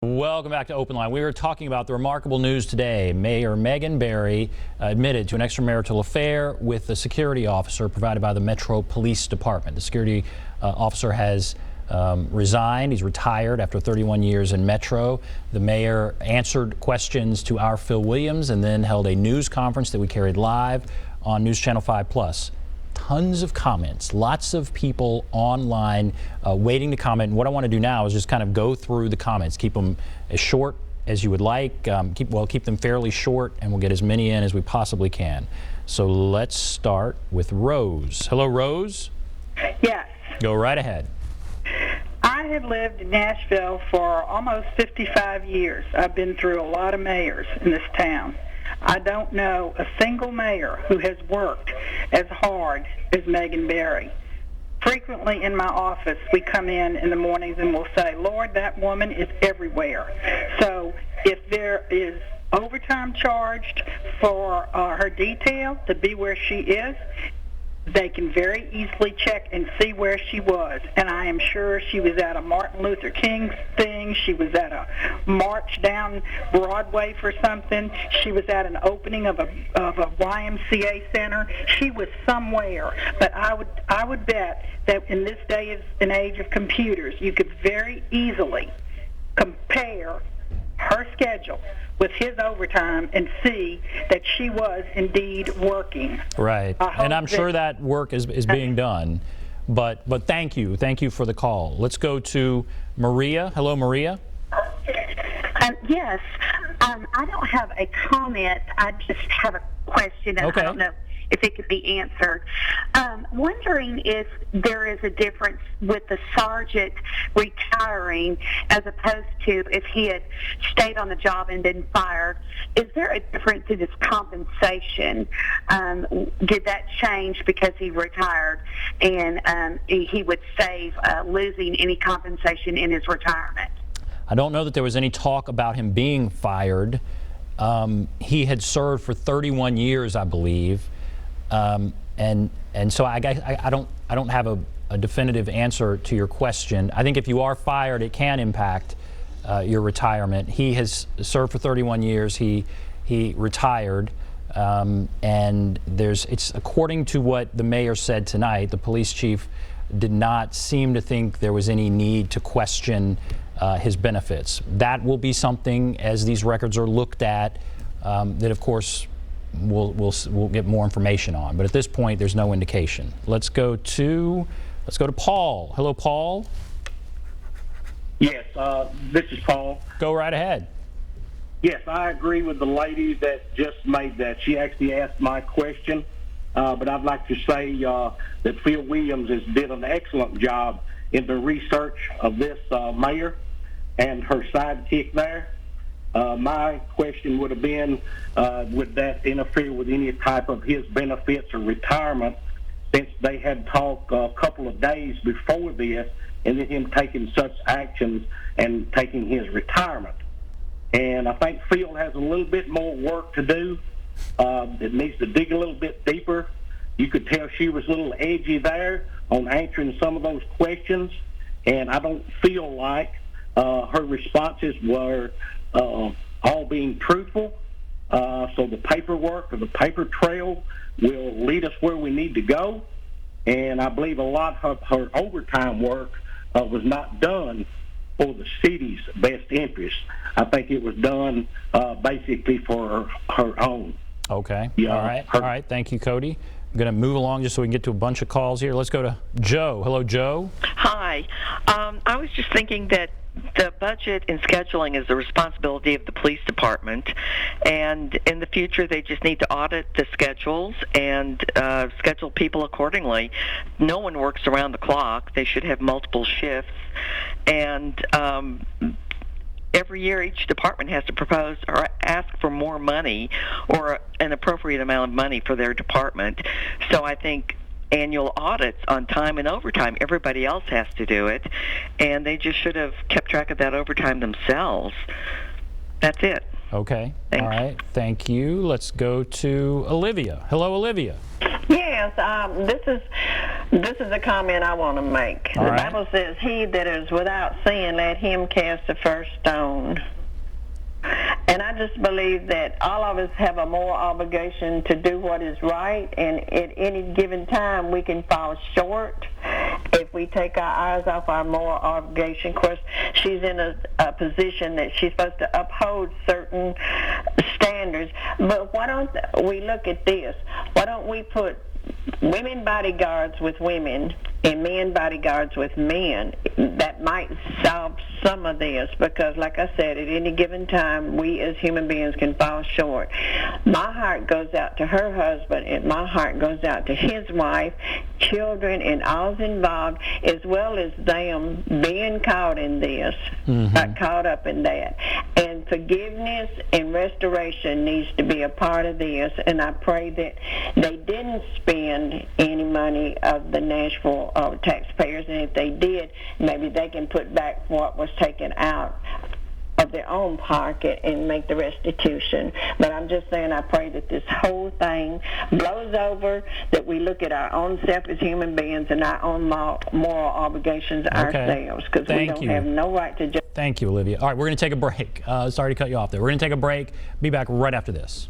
Welcome back to OpenLine. We were talking about the remarkable news today. Mayor Megan Barry admitted to an extramarital affair with a security officer provided by the Metro Police Department. The security officer has resigned. He's retired after 31 years in Metro. The mayor answered questions to our Phil Williams and then held a news conference that we carried live on NewsChannel 5+. Tons of comments, lots of people online waiting to comment. And what I want to do now is just kind of go through the comments, keep them as short as you would like, keep them fairly short, and we'll get as many in as we possibly can. So let's start with Rose. Hello, Rose. Yes. Go right ahead. I have lived in Nashville for almost 55 years. I've been through a lot of mayors in this town. I don't know a single mayor who has worked as hard as Megan Barry. Frequently in my office, we come in the mornings and we'll say, Lord, that woman is everywhere. So if there is overtime charged for her detail to be where she is, they can very easily check and see where she was. And I am sure she was at a Martin Luther King thing. She was at a march down Broadway for something. She was at an opening of a YMCA center. She was somewhere. But I would bet that in this day and age of computers, you could very easily compare her schedule with his overtime and see that she was indeed working. Right, and I'm sure that work is being done, but thank you for the call. Let's go to Maria. Hello, Maria. Yes, I don't have a comment, I just have a question, and okay. I don't know if it could be answered. Wondering if there is a difference with the sergeant retiring as opposed to if he had stayed on the job and been fired. Is there a difference in his compensation? Did that change because he retired and he would save losing any compensation in his retirement? I don't know that there was any talk about him being fired. He had served for 31 years, I believe. And so I don't have a definitive answer to your question. I think if you are fired, it can impact your retirement. He has served for 31 years. He retired, and it's according to what the mayor said tonight. The police chief did not seem to think there was any need to question his benefits. That will be something as these records are looked at that, of course, we'll get more information on, but at this point there's no indication. Let's go to Paul. Hello, Paul. Yes, this is Paul. Go right ahead. Yes, I agree with the lady that just made that. She actually asked my question, but I'd like to say that Phil Williams has did an excellent job in the research of this mayor and her sidekick there. My question would have been, would that interfere with any type of his benefits or retirement, since they had talked a couple of days before this, and then him taking such actions and taking his retirement. And I think Phil has a little bit more work to do. It needs to dig a little bit deeper. You could tell she was a little edgy there on answering some of those questions, and I don't feel like her responses were all being truthful. So the paperwork or the paper trail will lead us where we need to go. And I believe a lot of her overtime work was not done for the city's best interest. I think it was done basically for her own. Okay. Yeah, all right. Thank you, Cody. I'm going to move along just so we can get to a bunch of calls here. Let's go to Joe. Hello, Joe. Hi. I was just thinking that the budget and scheduling is the responsibility of the police department, and in the future they just need to audit the schedules and schedule people accordingly. No one works around the clock. They should have multiple shifts, and every year each department has to propose or ask for more money or an appropriate amount of money for their department. So I think annual audits on time and overtime, everybody else has to do it, and they just should have kept track of that overtime themselves. That's it. Okay. Thanks. All right. Thank you. Let's go to Olivia. Hello, Olivia. Yes, this is This is a comment I want to make. All The right. Bible says, he that is without sin, let him cast the first stone. And I just believe that all of us have a moral obligation to do what is right, and at any given time we can fall short if we take our eyes off our moral obligation. Of course, she's in a position that she's supposed to uphold certain standards, but why don't we look at this? Why don't we put women bodyguards with women and men bodyguards with men? That might solve some of this, because like I said, at any given time we as human beings can fall short. My heart goes out to her husband, and my heart goes out to his wife, children, and all's involved, as well as them being caught in this, caught up in that. And forgiveness and restoration needs to be a part of this, and I pray that they didn't spend any money of the Nashville taxpayers, and if they did, maybe they can put back what was taken out of their own pocket and make the restitution. But I'm just saying, I pray that this whole thing blows over, that we look at our own self as human beings and our own moral obligations ourselves, because we don't have no right to judge. Thank you, Olivia. All right, we're going to take a break. Sorry to cut you off there. We're going to take a break. Be back right after this.